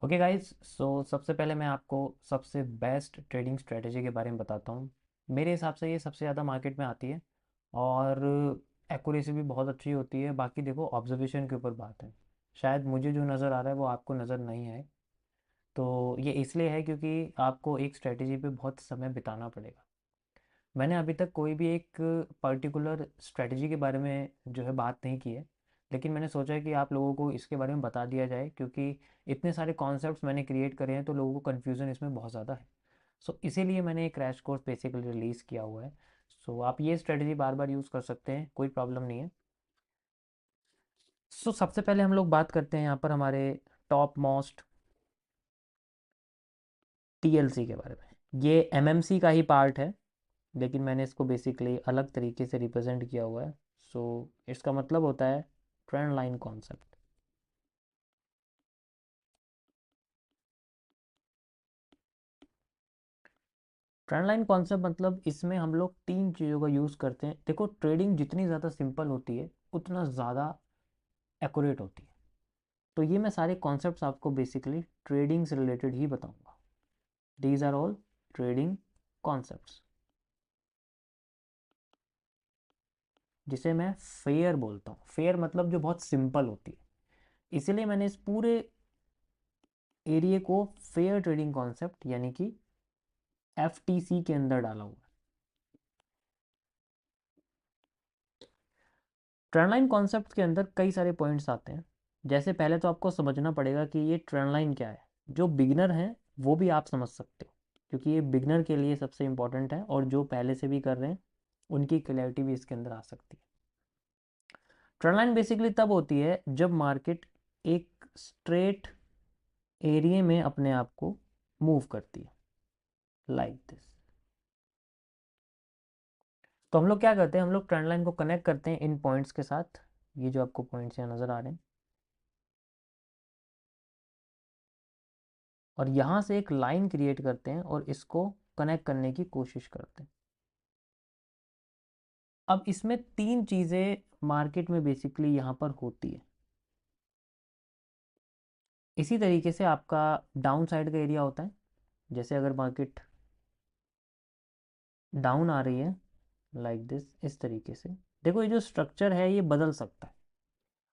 Okay guys, सो सबसे पहले मैं आपको सबसे बेस्ट ट्रेडिंग स्ट्रेटजी के बारे में बताता हूँ। मेरे हिसाब से ये सबसे ज़्यादा मार्केट में आती है और एक्यूरेसी भी बहुत अच्छी होती है। बाकी देखो, ऑब्जर्वेशन के ऊपर बात है। शायद मुझे जो नज़र आ रहा है वो आपको नज़र नहीं आए। तो ये इसलिए है क्योंकि आपको एक स्ट्रेटजी पे बहुत समय बिताना पड़ेगा। मैंने अभी तक कोई भी एक पर्टिकुलर स्ट्रेटजी के बारे में जो है बात नहीं की है, लेकिन मैंने सोचा है कि आप लोगों को इसके बारे में बता दिया जाए, क्योंकि इतने सारे कॉन्सेप्ट्स मैंने क्रिएट करे हैं तो लोगों को कन्फ्यूज़न इसमें बहुत ज़्यादा है। सो इसीलिए मैंने एक क्रैश कोर्स बेसिकली रिलीज़ किया हुआ है। सो आप ये स्ट्रेटजी बार बार यूज़ कर सकते हैं, कोई प्रॉब्लम नहीं है। सो सबसे पहले हम लोग बात करते हैं यहाँ पर हमारे टॉप मोस्ट टीएलसी के बारे में। ये एमएमसी का ही पार्ट है, लेकिन मैंने इसको बेसिकली अलग तरीके से रिप्रेजेंट किया हुआ है। सो इसका मतलब होता है trend line concept. Trend line concept मतलब इसमें हम लोग तीन चीज़ों का यूज़ करते हैं। देखो, ट्रेडिंग जितनी ज़्यादा सिंपल होती है उतना ज़्यादा एक्यूरेट होती है। तो ये मैं सारे कॉन्सेप्ट्स आपको बेसिकली ट्रेडिंग से रिलेटेड ही बताऊंगा। These are all trading concepts, जिसे मैं फेयर बोलता हूँ। फेयर मतलब जो बहुत सिंपल होती है, इसीलिए मैंने इस पूरे एरिया को फेयर ट्रेडिंग कॉन्सेप्ट यानी कि एफटीसी के अंदर डाला हुआ है। ट्रेंड लाइन कॉन्सेप्ट के अंदर कई सारे पॉइंट्स आते हैं। जैसे पहले तो आपको समझना पड़ेगा कि ये ट्रेंड लाइन क्या है। जो बिगिनर हैं वो भी आप समझ सकते हो, क्योंकि ये बिगिनर के लिए सबसे इम्पोर्टेंट है, और जो पहले से भी कर रहे हैं उनकी क्लैरिटी भी इसके अंदर आ सकती है। ट्रेंड लाइन बेसिकली तब होती है जब मार्केट एक स्ट्रेट एरिया में अपने आप को मूव करती है, लाइक दिस। तो हम लोग क्या करते हैं, हम लोग ट्रेंड लाइन को कनेक्ट करते हैं इन पॉइंट्स के साथ। ये जो आपको पॉइंट्स यहाँ नज़र आ रहे हैं, और यहाँ से एक लाइन क्रिएट करते हैं और इसको कनेक्ट करने की कोशिश करते हैं। अब इसमें तीन चीज़ें मार्केट में बेसिकली यहाँ पर होती है। इसी तरीके से आपका डाउन साइड का एरिया होता है। जैसे अगर मार्केट डाउन आ रही है लाइक दिस, इस तरीके से देखो, ये जो स्ट्रक्चर है ये बदल सकता है।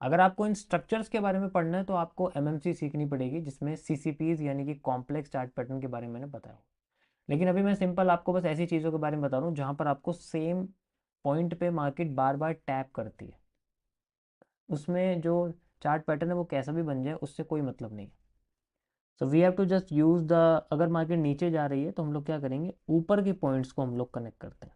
अगर आपको इन स्ट्रक्चर्स के बारे में पढ़ना है तो आपको एमएमसी सीखनी पड़ेगी, जिसमें सीसीपीज यानी कि कॉम्प्लेक्स चार्ट पैटर्न के बारे में मैंने बताया। लेकिन अभी मैं सिंपल आपको बस ऐसी चीज़ों के बारे में बता रहा हूँ जहाँ पर आपको सेम पॉइंट पे मार्केट बार बार टैप करती है। उसमें जो चार्ट पैटर्न है वो कैसा भी बन जाए, उससे कोई मतलब नहीं है। So we have to just use the, अगर मार्केट नीचे जा रही है तो हम लोग क्या करेंगे, ऊपर के पॉइंट्स को हम लोग कनेक्ट करते हैं।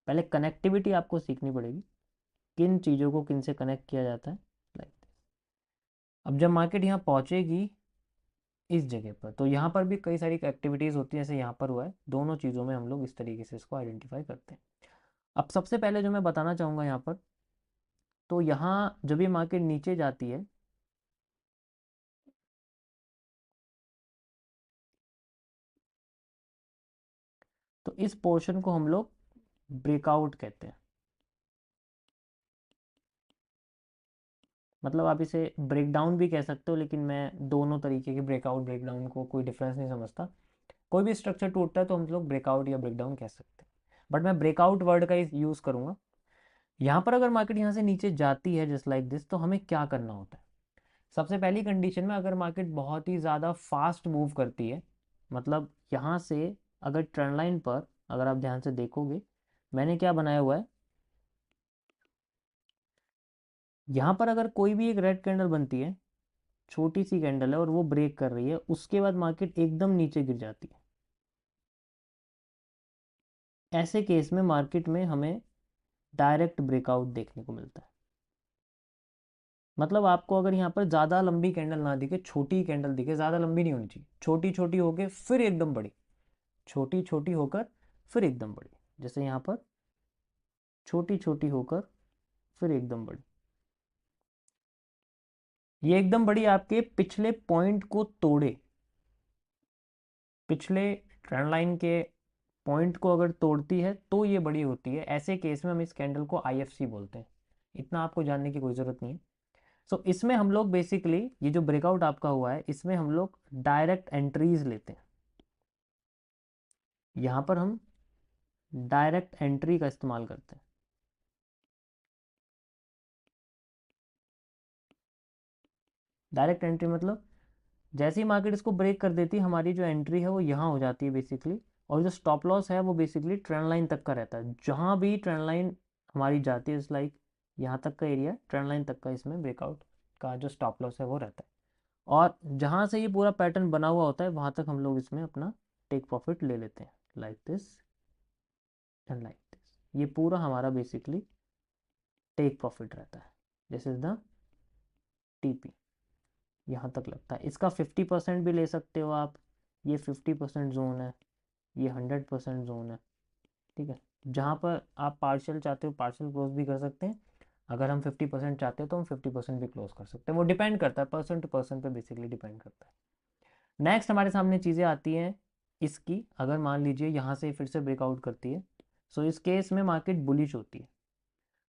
पहले कनेक्टिविटी आपको सीखनी पड़ेगी, किन चीज़ों को किन से कनेक्ट किया जाता है, लाइक दिस। अब जब मार्केट यहाँ पहुँचेगी इस जगह पर, तो यहाँ पर भी कई सारी एक्टिविटीज़ होती है, जैसे यहाँ पर हुआ है। दोनों चीज़ों में हम लोग इस तरीके से इसको आइडेंटिफाई करते हैं। अब सबसे पहले जो मैं बताना चाहूँगा यहाँ पर, तो यहाँ जब ये मार्केट नीचे जाती है, तो इस पोर्शन को हम लोग ब्रेकआउट कहते हैं। मतलब आप इसे ब्रेकडाउन भी कह सकते हो, लेकिन मैं दोनों तरीके के ब्रेकआउट ब्रेकडाउन को कोई डिफरेंस नहीं समझता। कोई भी स्ट्रक्चर टूटता है तो हम लोग ब्रेकआउट या ब्रेकडाउन कह सकते हैं, बट मैं ब्रेकआउट वर्ड का यूज़ करूँगा। यहाँ पर अगर मार्केट यहाँ से नीचे जाती है जस्ट लाइक दिस, तो हमें क्या करना होता है। सबसे पहली कंडीशन में, अगर मार्केट बहुत ही ज़्यादा फास्ट मूव करती है, मतलब यहाँ से अगर ट्रेंड लाइन पर अगर आप ध्यान से देखोगे, मैंने क्या बनाया हुआ है, यहाँ पर अगर कोई भी एक रेड कैंडल बनती है, छोटी सी कैंडल है और वो ब्रेक कर रही है, उसके बाद मार्केट एकदम नीचे गिर जाती है, ऐसे केस में मार्केट में हमें डायरेक्ट ब्रेकआउट देखने को मिलता है। मतलब आपको अगर यहाँ पर ज़्यादा लंबी कैंडल ना दिखे, छोटी कैंडल दिखे, ज़्यादा लंबी नहीं होनी चाहिए, छोटी छोटी होके फिर एकदम बड़ी, छोटी छोटी होकर फिर एकदम बड़ी, जैसे यहाँ पर छोटी छोटी होकर फिर एकदम बड़ी। ये एकदम बड़ी आपके पिछले पॉइंट को तोड़े, पिछले ट्रेंड लाइन के पॉइंट को अगर तोड़ती है तो ये बड़ी होती है। ऐसे केस में हम इस कैंडल को आईएफसी बोलते हैं। इतना आपको जानने की कोई ज़रूरत नहीं है। सो इसमें हम लोग बेसिकली ये जो ब्रेकआउट आपका हुआ है इसमें हम लोग डायरेक्ट एंट्रीज लेते हैं। यहां पर हम डायरेक्ट एंट्री का इस्तेमाल करते हैं। डायरेक्ट एंट्री मतलब जैसे ही मार्केट इसको ब्रेक कर देती है हमारी जो एंट्री है वो यहाँ हो जाती है बेसिकली, और जो स्टॉप लॉस है वो बेसिकली ट्रेंड लाइन तक का रहता है। जहाँ भी ट्रेंड लाइन हमारी जाती है इस लाइक यहाँ तक का एरिया ट्रेंड लाइन तक का इसमें ब्रेकआउट का जो स्टॉप लॉस है वो रहता है। और जहाँ से ये पूरा पैटर्न बना हुआ होता है वहाँ तक हम लोग इसमें अपना टेक प्रॉफिट ले लेते हैं, like this and like this. ये पूरा हमारा बेसिकली टेक प्रॉफिट रहता है। दिस इज द टीपी, यहाँ तक लगता है। इसका 50% भी ले सकते हो आप, ये 50% जोन है, ये 100% जोन है, ठीक है। जहाँ पर आप पार्शियल चाहते हो पार्शियल क्लोज भी कर सकते हैं, अगर हम 50% चाहते हो तो हम 50% भी क्लोज कर सकते हैं। वो डिपेंड करता है, पर्सन टू पर्सन पे बेसिकली डिपेंड करता है। नेक्स्ट हमारे सामने चीज़ें आती हैं इसकी, अगर मान लीजिए यहाँ से फिर से ब्रेकआउट करती है, सो इस केस में मार्केट बुलिश होती है।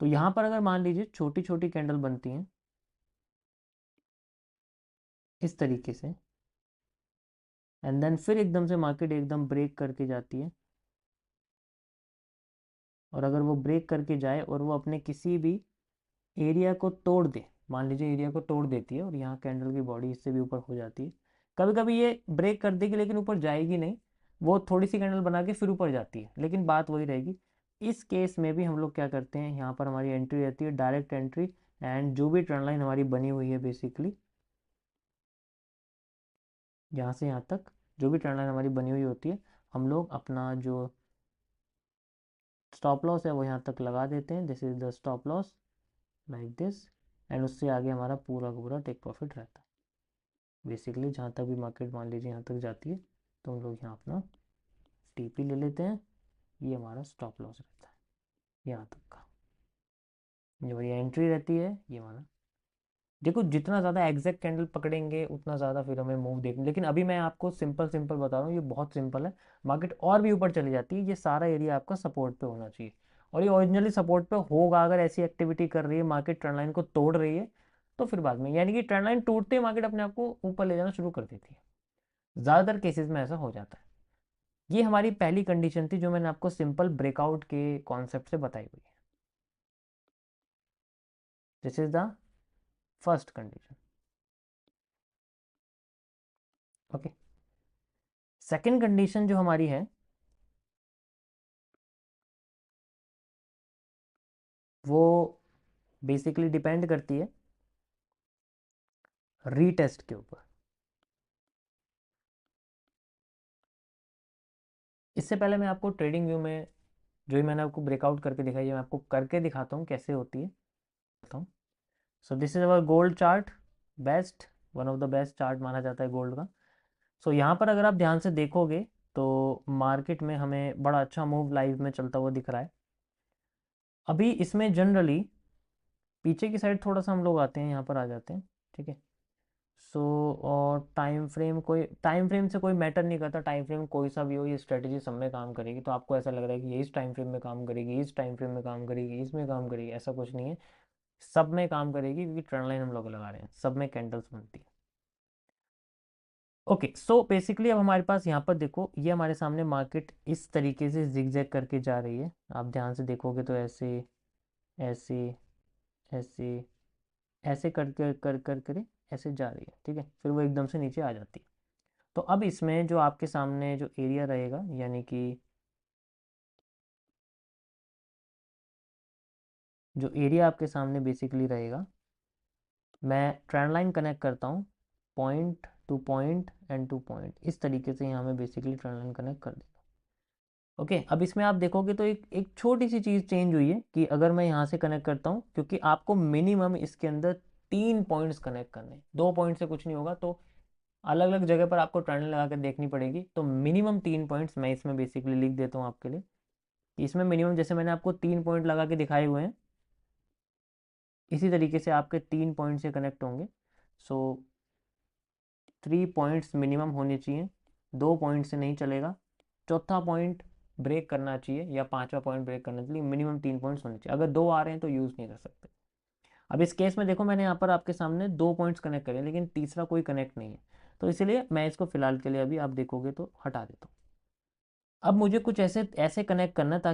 तो यहाँ पर अगर मान लीजिए छोटी छोटी कैंडल बनती हैं इस तरीके से, एंड देन फिर एकदम से मार्केट एकदम ब्रेक करके जाती है, और अगर वो ब्रेक करके जाए और वो अपने किसी भी एरिया को तोड़ दे, मान लीजिए एरिया को तोड़ देती है और यहाँ कैंडल की बॉडी इससे भी ऊपर हो जाती है, कभी कभी ये ब्रेक कर देगी लेकिन ऊपर जाएगी नहीं, वो थोड़ी सी कैंडल बना के फिर ऊपर जाती है, लेकिन बात वही रहेगी। इस केस में भी हम लोग क्या करते हैं, यहाँ पर हमारी एंट्री रहती है डायरेक्ट एंट्री, एंड जो भी ट्रेंड लाइन हमारी बनी हुई है बेसिकली यहाँ से यहाँ तक जो भी ट्रेंड लाइन हमारी बनी हुई होती है, हम लोग अपना जो स्टॉप लॉस है वो यहाँ तक लगा देते हैं। This is the stop loss, like this, and उससे आगे हमारा पूरा का पूरा टेक प्रॉफिट रहता है। बेसिकली जहाँ तक भी मार्केट मान लीजिए यहाँ तक जाती है तो हम लोग यहाँ अपना टीपी ले लेते हैं, ये हमारा स्टॉप लॉस रहता है यहाँ तक का। जो ये एंट्री रहती है ये हमारा, देखो जितना ज़्यादा एग्जैक्ट कैंडल पकड़ेंगे उतना ज़्यादा फिर हमें मूव देखने, लेकिन अभी मैं आपको सिंपल सिंपल बता रहा हूँ, ये बहुत सिंपल है। मार्केट और भी ऊपर चली जाती है, ये सारा एरिया आपका सपोर्ट पे होना चाहिए, और ये ओरिजिनली सपोर्ट पे होगा। अगर ऐसी एक्टिविटी कर रही है मार्केट ट्रेंड लाइन को तोड़ रही है तो फिर बाद में, यानी कि ट्रेंड लाइन टूटते ही मार्केट अपने आप को ऊपर ले जाना शुरू कर देती है, ज़्यादातर केसेस में ऐसा हो जाता है। ये हमारी पहली कंडीशन थी जो मैंने आपको सिंपल ब्रेकआउट के कॉन्सेप्ट से बताई हुई है। This is the first condition. Okay, second condition जो हमारी है वो बेसिकली डिपेंड करती है रीटेस्ट के ऊपर। इससे पहले मैं आपको ट्रेडिंग व्यू में जो ही मैंने आपको ब्रेकआउट करके दिखाई है मैं आपको करके दिखाता हूँ कैसे होती है, बताऊँ। So this is our gold chart, best, one of the best chart माना जाता है गोल्ड का। सो यहाँ पर अगर आप ध्यान से देखोगे तो मार्केट में हमें बड़ा अच्छा मूव लाइव में चलता हुआ दिख रहा है। अभी इसमें जनरली पीछे की साइड थोड़ा सा हम लोग आते हैं, यहाँ पर आ जाते हैं, ठीक है। सो और टाइम फ्रेम से कोई मैटर नहीं करता, टाइम फ्रेम कोई सा भी हो, ये स्ट्रेटेजी सब में काम करेगी। तो आपको ऐसा लग रहा है कि ये इस टाइम फ्रेम में काम करेगी, इस टाइम फ्रेम में काम करेगी, इसमें काम करेगी, ऐसा कुछ नहीं है, सब में काम करेगी, क्योंकि ट्रेंड लाइन हम लोग लगा रहे हैं, सब में कैंडल्स बनती है। ओके, सो बेसिकली अब हमारे पास यहाँ पर देखो, ये हमारे सामने मार्केट इस तरीके से जिगजैग करके जा रही है। आप ध्यान से देखोगे तो ऐसे ऐसे ऐसे ऐसे कर ऐसे जा रही है, ठीक है, फिर वो एकदम से नीचे आ जाती है। तो अब इसमें जो आपके सामने जो एरिया रहेगा, यानी कि जो एरिया आपके सामने बेसिकली रहेगा, मैं ट्रेंड लाइन कनेक्ट करता हूँ point two point and two point, इस तरीके से यहाँ मैं बेसिकली ट्रेंड लाइन कनेक्ट कर देता हूँ। ओके, अब इसमें आप देखोगे तो एक एक छोटी सी चीज़ चेंज हुई है कि अगर मैं यहाँ से कनेक्ट करता हूँ, क्योंकि आपको मिनिमम इसके अंदर 3 पॉइंट्स कनेक्ट करने हैं, 2 पॉइंट से कुछ नहीं होगा, तो अलग अलग जगह पर आपको ट्रेंड लगा कर देखनी पड़ेगी। तो मिनिमम 3 पॉइंट्स मैं इसमें बेसिकली लिख देता हूँ आपके लिए। इसमें मिनिमम जैसे मैंने आपको 3 पॉइंट लगा के दिखाए हुए हैं, इसी तरीके से आपके 3 पॉइंट से कनेक्ट होंगे। सो 3 पॉइंट्स मिनिमम होने चाहिए, 2 पॉइंट से नहीं चलेगा, चौथा पॉइंट ब्रेक करना चाहिए या पांचवा पॉइंट ब्रेक करना चाहिए, मिनिमम 3 पॉइंट्स होने चाहिए। अगर 2 आ रहे हैं तो यूज़ नहीं कर सकते। अब इस केस में देखो मैंने यहाँ पर आपके सामने 2 पॉइंट्स कनेक्ट करे, लेकिन तीसरा कोई कनेक्ट नहीं है, तो इसलिए मैं इसको फिलहाल के लिए अभी आप देखोगे तो हटा देता हूँ। अब मुझे कुछ ऐसे ऐसे कनेक्ट करना है ताकि